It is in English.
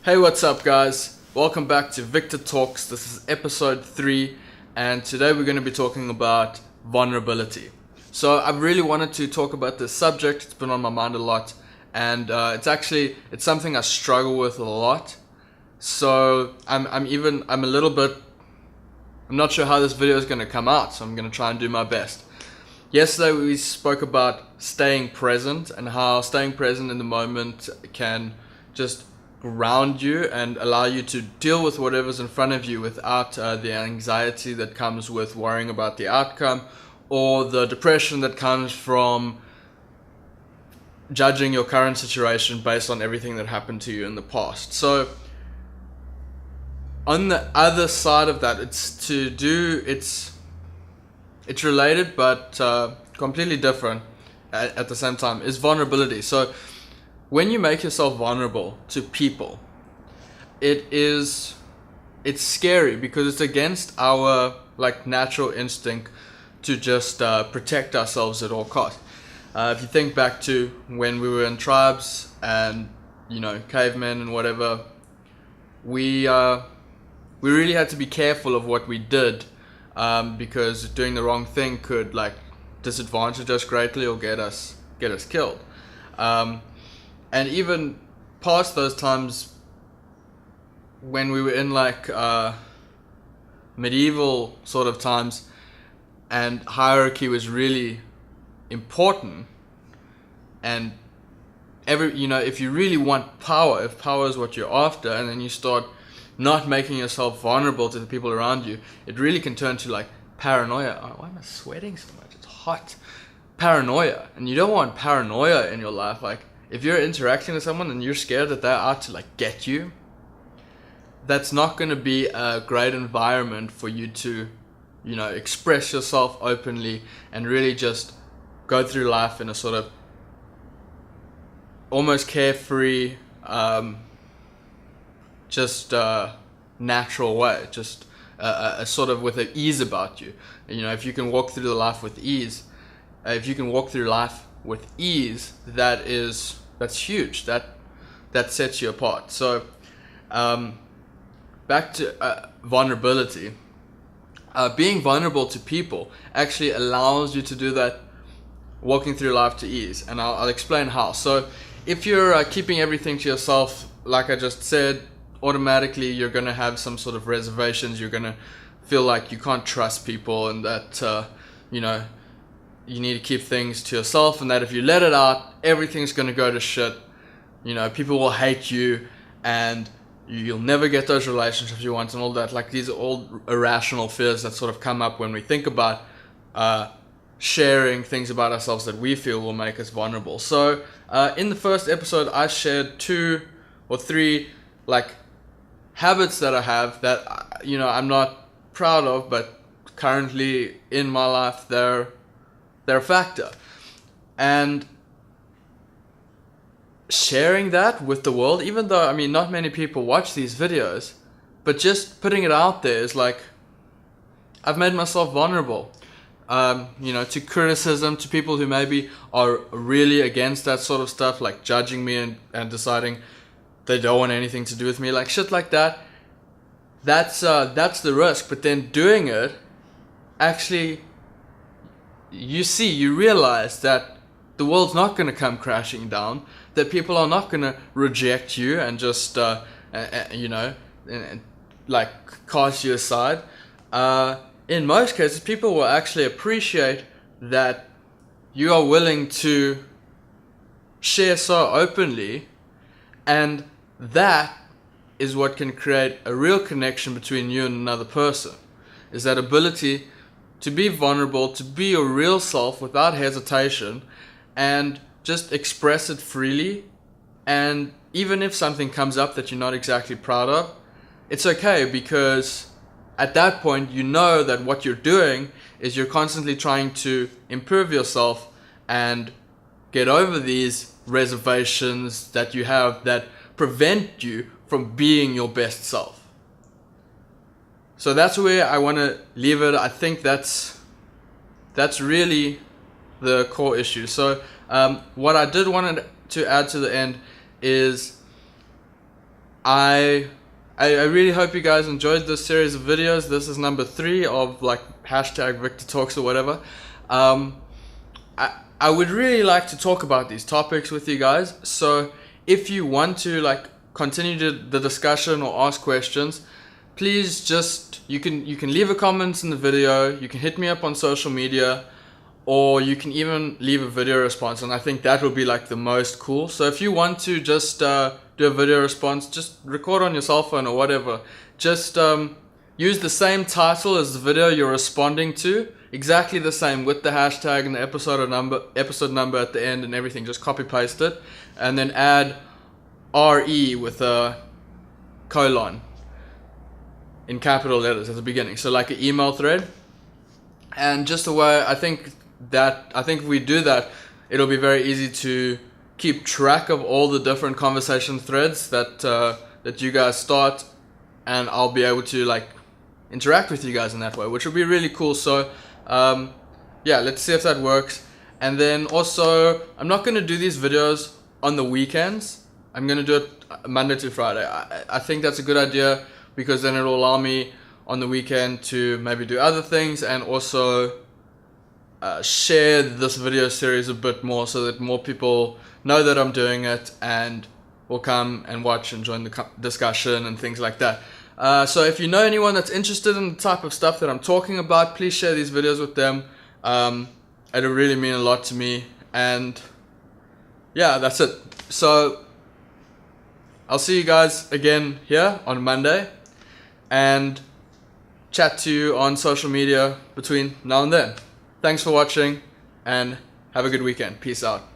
Hey, what's up guys? Welcome back to VictorTalks. This is episode 3 and today we're going to be talking about vulnerability. So I really wanted to talk about this subject. It's been on my mind a lot and it's something I struggle with a lot. So I'm not sure how this video is going to come out, so I'm going to try and do my best. Yesterday we spoke about staying present and how staying present in the moment can just ground you and allow you to deal with whatever's in front of you without the anxiety that comes with worrying about the outcome, or the depression that comes from judging your current situation based on everything that happened to you in the past. So on the other side of that, it's related but completely different at the same time, is vulnerability. So when you make yourself vulnerable to people, it's scary because it's against our natural instinct to just protect ourselves at all costs. If you think back to when we were in tribes and cavemen and whatever, we really had to be careful of what we did, because doing the wrong thing could disadvantage us greatly or get us killed. And even past those times when we were in medieval sort of times and hierarchy was really important, and if you really want power, if power is what you're after, and then you start not making yourself vulnerable to the people around you, it really can turn to paranoia. Oh, why am I sweating so much? It's hot. Paranoia. And you don't want paranoia in your life. If you're interacting with someone and you're scared that they're out to get you, that's not going to be a great environment for you to express yourself openly and really just go through life in a sort of almost carefree, natural way, just a sort of with an ease about you. If you can walk through life with ease, that's huge. That sets you apart. So back to vulnerability. Being vulnerable to people actually allows you to do that, walking through life to ease, and I'll explain how. So if you're keeping everything to yourself, like I just said, automatically you're going to have some sort of reservations. You're going to feel like you can't trust people, and that you need to keep things to yourself, and that if you let it out, everything's going to go to shit. People will hate you and you'll never get those relationships you want and all that. These are all irrational fears that sort of come up when we think about sharing things about ourselves that we feel will make us vulnerable. So in the first episode, I shared 2 or 3 habits that I have that I'm not proud of, but currently in my life they're a factor. And sharing that with the world, even though not many people watch these videos, but just putting it out there is I've made myself vulnerable to criticism, to people who maybe are really against that sort of stuff, judging me and deciding they don't want anything to do with me, shit like that. That's the risk. But then doing it, actually you realize that the world's not going to come crashing down, that people are not going to reject you and just cast you aside. In most cases, people will actually appreciate that you are willing to share so openly, and that is what can create a real connection between you and another person, is that ability to be vulnerable, to be your real self without hesitation, and just express it freely. And even if something comes up that you're not exactly proud of, it's okay, because at that point you know that what you're doing is you're constantly trying to improve yourself and get over these reservations that you have that prevent you from being your best self. So that's where I want to leave it. I think that's really the core issue. So what I did want to add to the end is I really hope you guys enjoyed this series of videos. This is number 3 of like hashtag VictorTalks or whatever. I would really like to talk about these topics with you guys. So if you want to like continue the discussion or ask questions, please just you can leave a comment in the video. You can hit me up on social media, or you can even leave a video response, and I think that would be like the most cool. So if you want to just do a video response, just record on your cell phone or whatever. Just use the same title as the video you're responding to, exactly the same, with the hashtag and the episode number at the end and everything. Just copy paste it, and then add RE with a colon in capital letters at the beginning, so like an email thread. And just the way I think if we do that, it'll be very easy to keep track of all the different conversation threads that you guys start, and I'll be able to like interact with you guys in that way, which will be really cool. So yeah, let's see if that works. And then also, I'm not going to do these videos on the weekends. I'm going to do it Monday to Friday. I think that's a good idea, because then it'll allow me on the weekend to maybe do other things, and also share this video series a bit more, so that more people know that I'm doing it and will come and watch and join the discussion and things like that. So if you know anyone that's interested in the type of stuff that I'm talking about, please share these videos with them. It'll really mean a lot to me. And yeah, that's it. So I'll see you guys again here on Monday, and chat to you on social media between now and then. Thanks for watching, and have a good weekend. Peace out.